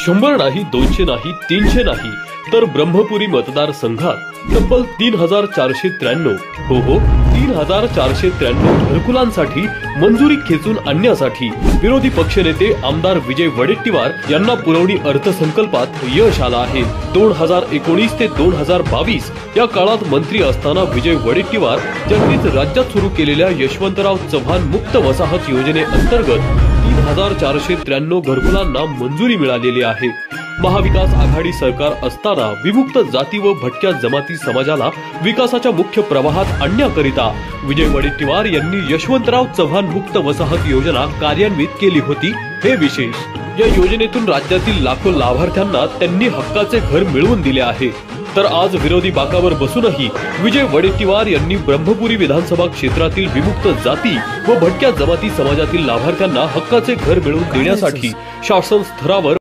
100 नाही, 200 नाही, 300 नाही, तर ब्रह्मपुरी मतदारसंघात तब्बल 3493 हो 3493 घरकुलांसाठी मंजुरी खेचून आणण्यासाठी विरोधी पक्षनेते आमदार विजय वडेट्टीवार यांना पुरवणी अर्थसंकल्पात यश आलं आहे। 2019 ते 2022 या काळात मंत्री असताना विजय वडेट्टीवार यांनीच राज्यात सुरू केलेल्या यशवंतराव चव्हाण मुक्त वसाहत योजनेअंतर्गत 3493 घरकुलांना मंजुरी मिळालेली आहे। महाविकास आघाडी सरकार असताना विमुक्त जाती व भटक्या जमाती समाजाला विकासाच्या मुख्य प्रवाहात आणण्याकरिता विजय वडेट्टीवार यांनी यशवंतराव चव्हाण मुक्त वसाहत योजना कार्यान्वित केली होती। हे विशेष, या योजनेतून राज्यातील लाखो लाभार्थ्यांना त्यांनी हक्काचे घर मिळवून दिले आहे। तर आज विरोधी बाकावर बसूनही विजय वडेट्टीवार यांनी ब्रह्मपुरी विधानसभा क्षेत्रातील विमुक्त जाती व भटक्या जमाती समाजातील लाभार्थ्यांना हक्काचे घर मिळवून देण्यासाठी शासन स्तरावर